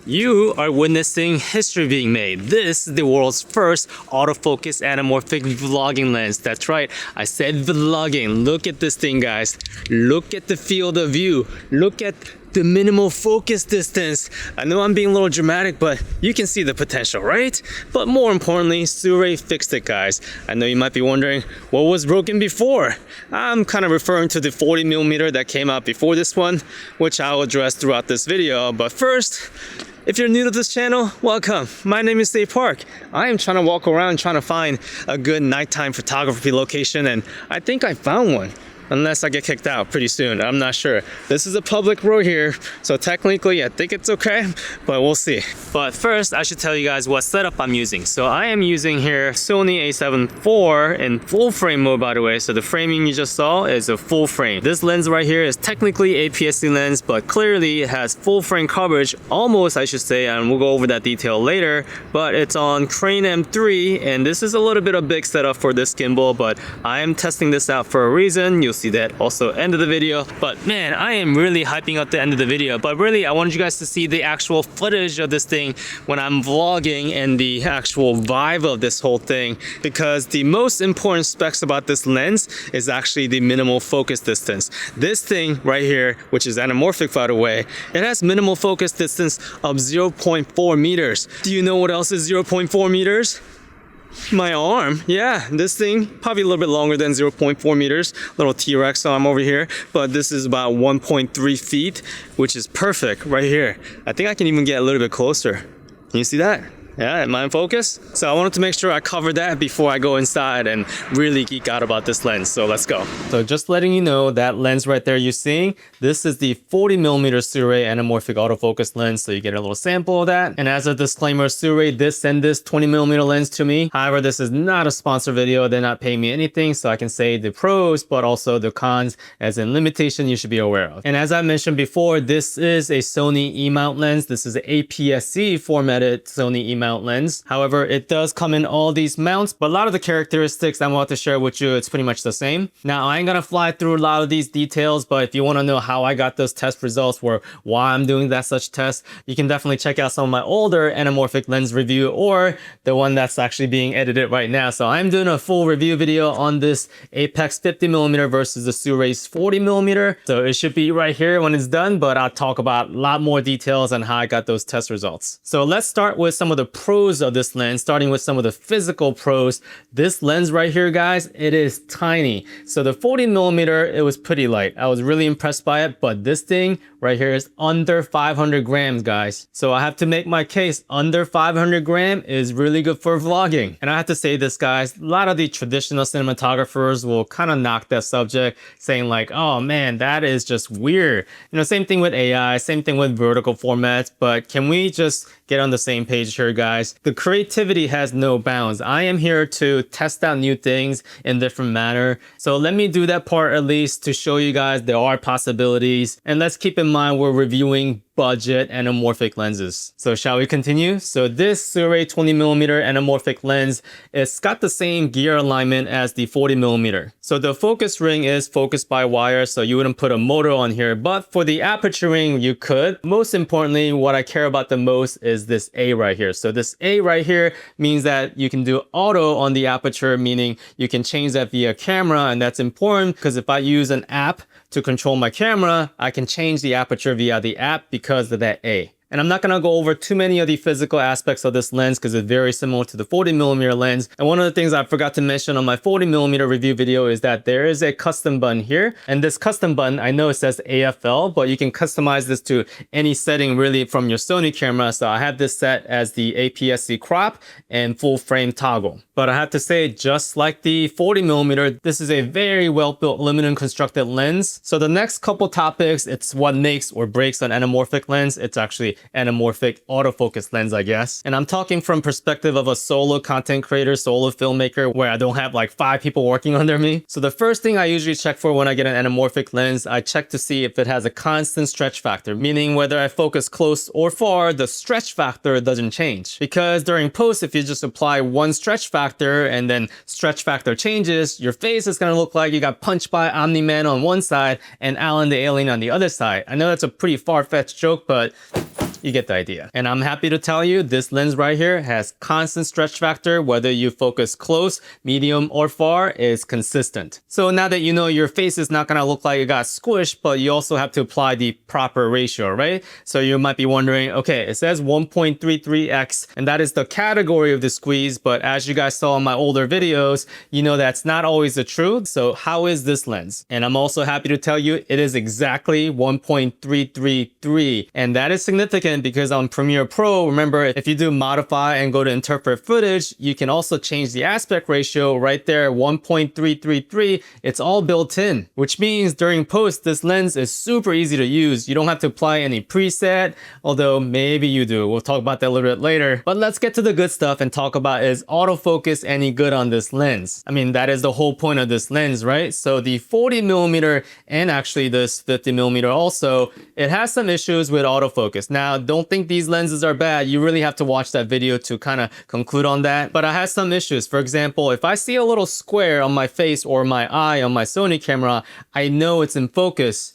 You are witnessing history being made. This is the world's first autofocus anamorphic vlogging lens. That's right, I said vlogging. Look at this thing, guys. Look at the field of view. Look at the minimal focus distance. I know I'm being a little dramatic, but you can see the potential, right? But more importantly, Sirui fixed it, guys. I know you might be wondering, what was broken before? I'm kind of referring to the 40mm that came out before this one, which I'll address throughout this video. But first, if you're new to this channel, welcome. My name is Dave Park. I am trying to walk around trying to find a good nighttime photography location, and I think I found one. Unless I get kicked out pretty soon, I'm not sure. This is a public road here, so technically I think it's okay, but we'll see. But first, I should tell you guys what setup I'm using. So I am using here Sony a7 IV in full frame mode, by the way. So the framing you just saw is a full frame. This lens right here is technically APS-C lens, but clearly it has full frame coverage, almost I should say, and we'll go over that detail later. But it's on Crane M3, and this is a little bit of big setup for this gimbal, but I am testing this out for a reason. You'll see that also end of the video. But man, I am really hyping up the end of the video, but really I wanted you guys to see the actual footage of this thing when I'm vlogging and the actual vibe of this whole thing, because the most important specs about this lens is actually the minimal focus distance. This thing right here, which is anamorphic by the way, it has minimal focus distance of 0.4 meters. Do you know what else is 0.4 meters? My arm. Yeah, this thing probably a little bit longer than 0.4 meters. Little T-Rex arm over here, but this is about 1.3 feet, which is perfect right here. I think I can even get a little bit closer. Can you see that? Yeah, am I in focus? So I wanted to make sure I covered that before I go inside and really geek out about this lens. So let's go. So just letting you know, that lens right there you're seeing, this is the 40mm Sirui anamorphic autofocus lens. So you get a little sample of that. And as a disclaimer, Sirui did send this 20mm lens to me. However, this is not a sponsor video. They're not paying me anything. So I can say the pros, but also the cons as in limitation you should be aware of. And as I mentioned before, this is a Sony E-mount lens. This is an APS-C formatted Sony E-mount lens. However, it does come in all these mounts, but a lot of the characteristics I'm about to share with you, it's pretty much the same. Now, I ain't gonna fly through a lot of these details, but if you want to know how I got those test results or why I'm doing that such test, you can definitely check out some of my older anamorphic lens review or the one that's actually being edited right now. So I'm doing a full review video on this Apex 50mm versus the Sirui's 40mm. So it should be right here when it's done, but I'll talk about a lot more details on how I got those test results. So let's start with some of the pros of this lens, starting with some of the physical pros. This lens right here, guys, it is tiny. So the 40mm, it was pretty light. I was really impressed by it, but this thing right here is under 500 grams, guys. So I have to make my case. Under 500 gram is really good for vlogging. And I have to say this, guys, a lot of the traditional cinematographers will kind of knock that subject, saying like, oh man, that is just weird. You know, same thing with AI, same thing with vertical formats, but can we just get on the same page here, guys? The creativity has no bounds. I am here to test out new things in different manner. So let me do that part at least to show you guys there are possibilities. And let's keep in mind we're reviewing budget anamorphic lenses. So shall we continue? So this Sirui 20mm anamorphic lens, it's got the same gear alignment as the 40mm. So the focus ring is focused by wire, so you wouldn't put a motor on here, but for the aperture ring, you could. Most importantly, what I care about the most is this A right here. So this A right here means that you can do auto on the aperture, meaning you can change that via camera, and that's important because if I use an app to control my camera, I can change the aperture via the app because of that A. And I'm not going to go over too many of the physical aspects of this lens because it's very similar to the 40mm lens. And one of the things I forgot to mention on my 40mm review video is that there is a custom button here. And this custom button, I know it says AFL, but you can customize this to any setting really from your Sony camera. So I have this set as the APS-C crop and full frame toggle. But I have to say, just like the 40mm, this is a very well-built aluminum constructed lens. So the next couple topics, it's what makes or breaks an anamorphic lens. It's actually anamorphic autofocus lens, I guess. And I'm talking from perspective of a solo content creator, solo filmmaker, where I don't have like 5 people working under me. So the first thing I usually check for when I get an anamorphic lens, I check to see if it has a constant stretch factor, meaning whether I focus close or far, the stretch factor doesn't change. Because during post, if you just apply one stretch factor and then stretch factor changes, your face is gonna look like you got punched by Omni-Man on one side and Alan the Alien on the other side. I know that's a pretty far-fetched joke, but You get the idea. And I'm happy to tell you this lens right here has constant stretch factor, whether you focus close, medium, or far, is consistent. So now that you know your face is not gonna look like it got squished, but you also have to apply the proper ratio, right? So you might be wondering, okay, it says 1.33x, and that is the category of the squeeze, but as you guys saw in my older videos, you know that's not always the truth. So how is this lens? And I'm also happy to tell you it is exactly 1.333, and that is significant because on Premiere Pro, remember, if you do modify and go to interpret footage, you can also change the aspect ratio right there, 1.333. It's all built in, which means during post, this lens is super easy to use. You don't have to apply any preset, although maybe you do. We'll talk about that a little bit later. But let's get to the good stuff and talk about, is autofocus any good on this lens? I mean, that is the whole point of this lens, right? So the 40mm and actually this 50mm also, it has some issues with autofocus. Now, don't think these lenses are bad. You really have to watch that video to kind of conclude on that. But I have some issues. For example, if I see a little square on my face or my eye on my Sony camera, I know it's in focus,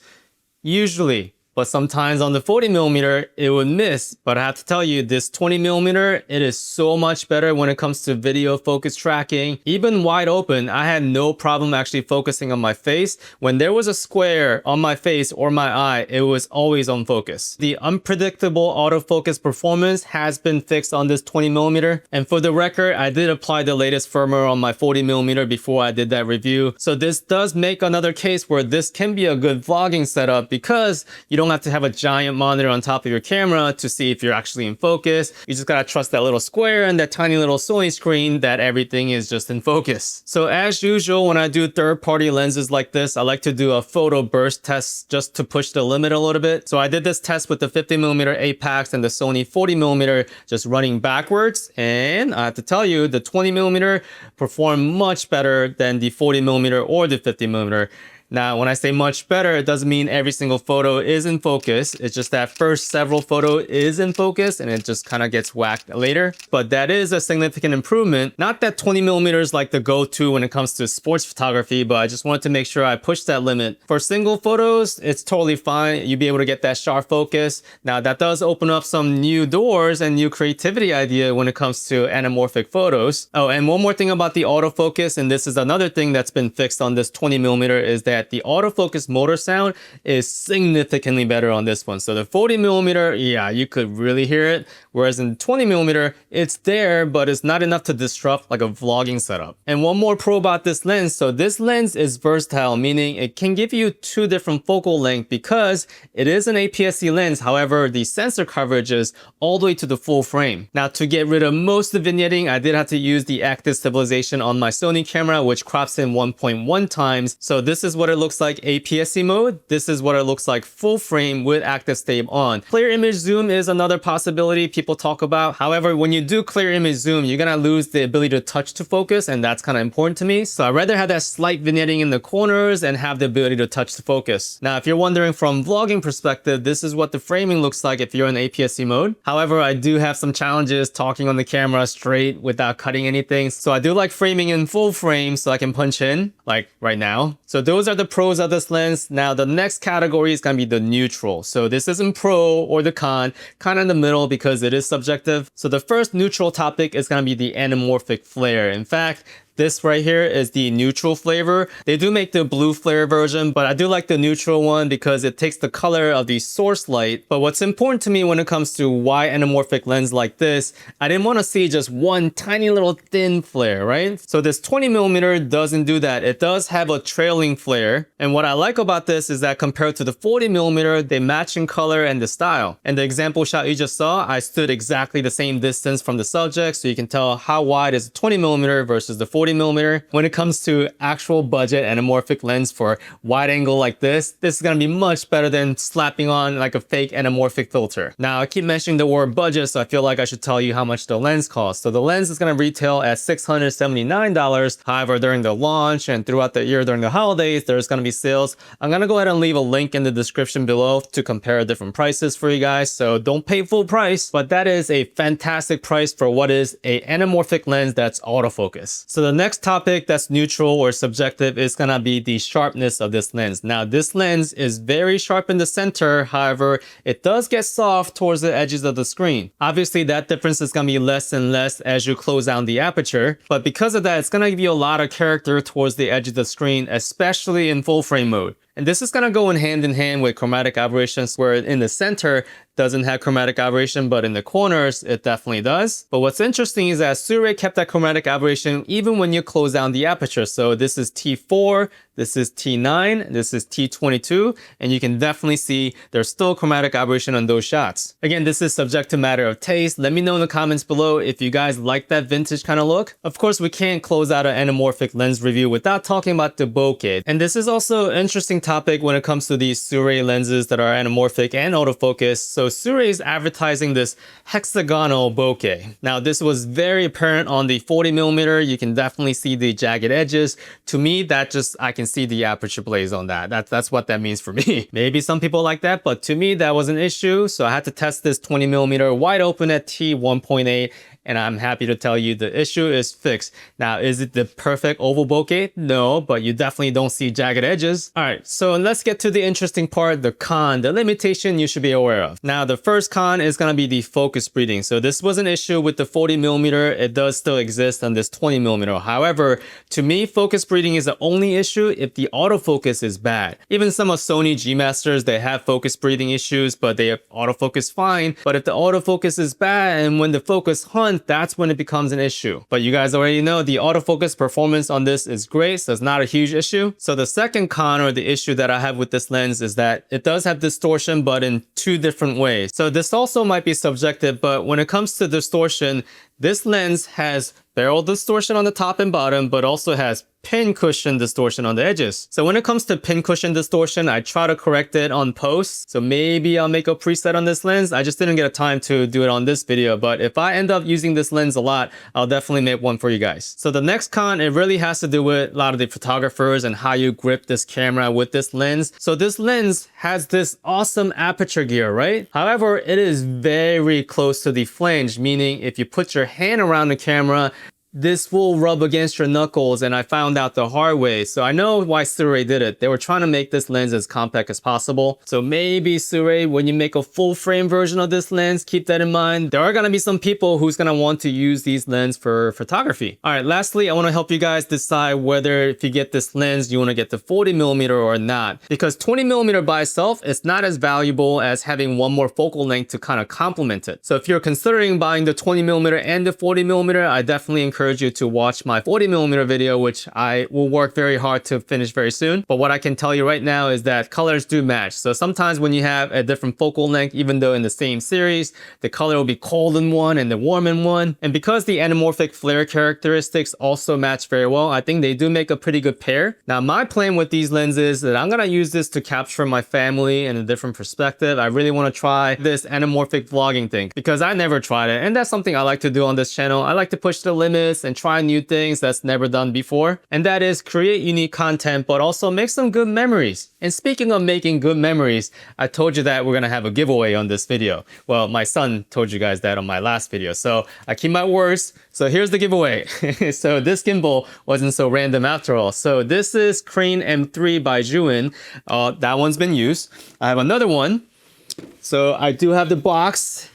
usually. But sometimes on the 40mm, it would miss. But I have to tell you, this 20mm, it is so much better when it comes to video focus tracking. Even wide open, I had no problem actually focusing on my face. When there was a square on my face or my eye, it was always on focus. The unpredictable autofocus performance has been fixed on this 20mm. And for the record, I did apply the latest firmware on my 40mm before I did that review. So this does make another case where this can be a good vlogging setup, because you don't have to have a giant monitor on top of your camera to see if you're actually in focus. You just gotta trust that little square and that tiny little Sony screen that everything is just in focus. So as usual, when I do third-party lenses like this, I like to do a photo burst test just to push the limit a little bit. So I did this test with the 50mm Apex and the Sony 40mm just running backwards. And I have to tell you, the 20mm performed much better than the 40mm or the 50mm. Now, when I say much better, it doesn't mean every single photo is in focus. It's just that first several photo is in focus and it just kind of gets whacked later. But that is a significant improvement. Not that 20mm is like the go-to when it comes to sports photography, but I just wanted to make sure I pushed that limit. For single photos, it's totally fine. You'll be able to get that sharp focus. Now, that does open up some new doors and new creativity idea when it comes to anamorphic photos. Oh, and one more thing about the autofocus, and this is another thing that's been fixed on this 20mm, is that the autofocus motor sound is significantly better on this one. So the 40mm, yeah, you could really hear it. Whereas in 20mm, it's there, but it's not enough to disrupt like a vlogging setup. And one more pro about this lens. So this lens is versatile, meaning it can give you two different focal length because it is an APS-C lens. However, the sensor coverage is all the way to the full frame. Now, to get rid of most of the vignetting, I did have to use the active stabilization on my Sony camera, which crops in 1.1 times. So this is what it looks like APS-C mode. This is what it looks like full frame with active stab on. Clear image zoom is another possibility people talk about. However, when you do clear image zoom, you're gonna lose the ability to touch to focus, and that's kind of important to me. So I'd rather have that slight vignetting in the corners and have the ability to touch to focus. Now, if you're wondering from vlogging perspective, this is what the framing looks like if you're in APS-C mode. However, I do have some challenges talking on the camera straight without cutting anything. So I do like framing in full frame so I can punch in, like right now. So those are the pros of this lens. Now, the next category is going to be the neutral. So this isn't pro or the con, kind of in the middle because it is subjective. So the first neutral topic is going to be the anamorphic flare. In fact, this right here is the neutral flavor. They do make the blue flare version, but I do like the neutral one because it takes the color of the source light. But what's important to me when it comes to why anamorphic lens like this, I didn't want to see just one tiny little thin flare, right? So this 20mm doesn't do that. It does have a trailing flare. And what I like about this is that compared to the 40mm, they match in color and the style. And the example shot you just saw, I stood exactly the same distance from the subject, so you can tell how wide is the 20mm versus the 40mm. When it comes to actual budget anamorphic lens for wide angle like this is going to be much better than slapping on like a fake anamorphic filter. Now, I keep mentioning the word budget, so I feel like I should tell you how much the lens costs. So the lens is going to retail at $679. However, during the launch and throughout the year during the holidays, there's going to be sales. I'm going to go ahead and leave a link in the description below to compare different prices for you guys. So don't pay full price, but that is a fantastic price for what is a anamorphic lens that's autofocus. So the the next topic that's neutral or subjective is gonna be the sharpness of this lens. Now, this lens is very sharp in the center. However, it does get soft towards the edges of the screen. Obviously, that difference is gonna be less and less as you close down the aperture. But because of that, it's gonna give you a lot of character towards the edge of the screen, especially in full frame mode. And this is gonna go in hand with chromatic aberrations, where in the center doesn't have chromatic aberration, but in the corners, it definitely does. But what's interesting is that Sirui kept that chromatic aberration even when you close down the aperture. So this is T4, this is T9, this is T22, and you can definitely see there's still chromatic aberration on those shots. Again, this is subject to matter of taste. Let me know in the comments below if you guys like that vintage kind of look. Of course, we can't close out an anamorphic lens review without talking about the bokeh. And this is also an interesting topic when it comes to these Sirui lenses that are anamorphic and autofocus. So Sirui is advertising this hexagonal bokeh. Now, this was very apparent on the 40mm. You can definitely see the jagged edges. To me, I can see the aperture blaze on that. That's what that means for me. Maybe some people like that, but to me, that was an issue. So I had to test this 20mm wide open at T1.8. And I'm happy to tell you the issue is fixed. Now, is it the perfect oval bokeh? No, but you definitely don't see jagged edges. All right, so let's get to the interesting part, the con, the limitation you should be aware of. Now, the first con is gonna be the focus breathing. So this was an issue with the 40mm. It does still exist on this 20mm. However, to me, focus breathing is the only issue if the autofocus is bad. Even some of Sony G Masters, they have focus breathing issues, but they autofocus fine. But if the autofocus is bad and when the focus hunts, that's when it becomes an issue. But you guys already know the autofocus performance on this is great, so it's not a huge issue. So the second con or the issue that I have with this lens is that it does have distortion, but in two different ways. So this also might be subjective, but when it comes to distortion, this lens has barrel distortion on the top and bottom, but also has pin cushion distortion on the edges. So when it comes to pin cushion distortion, I try to correct it on post. So maybe I'll make a preset on this lens. I just didn't get a time to do it on this video, but if I end up using this lens a lot, I'll definitely make one for you guys. So the next con, it really has to do with a lot of the photographers and how you grip this camera with this lens. So this lens has this awesome aperture gear, right? However, it is very close to the flange, meaning if you put your hand around the camera, this will rub against your knuckles, and I found out the hard way. So I know why Sirui did it. They were trying to make this lens as compact as possible. So maybe Sirui, when you make a full frame version of this lens, keep that in mind. There are gonna be some people who's gonna want to use these lenses for photography. All right, lastly, I wanna help you guys decide whether if you get this lens, you wanna get the 40mm or not. Because 20mm by itself, it's not as valuable as having one more focal length to kind of complement it. So if you're considering buying the 20mm and the 40mm, I definitely encourage you to watch my 40mm video, which I will work very hard to finish very soon. But what I can tell you right now is that colors do match. So sometimes when you have a different focal length, even though in the same series, the color will be cold in one and the warm in one. And because the anamorphic flare characteristics also match very well, I think they do make a pretty good pair. Now, my plan with these lenses is that I'm gonna use this to capture my family in a different perspective. I really wanna try this anamorphic vlogging thing because I never tried it. And that's something I like to do on this channel. I like to push the limits and try new things that's never done before. And that is create unique content, but also make some good memories. And speaking of making good memories, I told you that we're gonna have a giveaway on this video. Well, my son told you guys that on my last video. So I keep my words. So here's the giveaway. So this gimbal wasn't so random after all. So this is Crane M3 by Juin. That one's been used. I have another one. So I do have the box.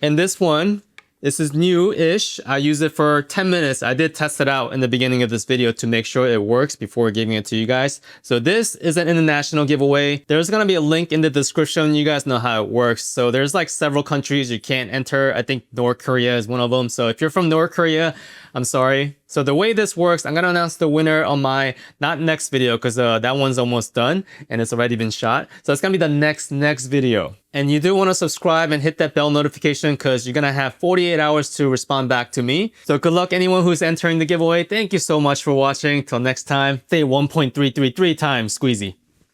And this one, this is new-ish. I used it for 10 minutes. I did test it out in the beginning of this video to make sure it works before giving it to you guys. So this is an international giveaway. There's gonna be a link in the description. You guys know how it works. So there's like several countries you can't enter. I think North Korea is one of them. So if you're from North Korea, I'm sorry. So the way this works, I'm gonna announce the winner on my, not next video, because that one's almost done and it's already been shot. So it's gonna be the next video. And you do wanna subscribe and hit that bell notification because you're gonna have 48 hours to respond back to me. So good luck anyone who's entering the giveaway. Thank you so much for watching. Till next time, stay 1.333 times squeezy.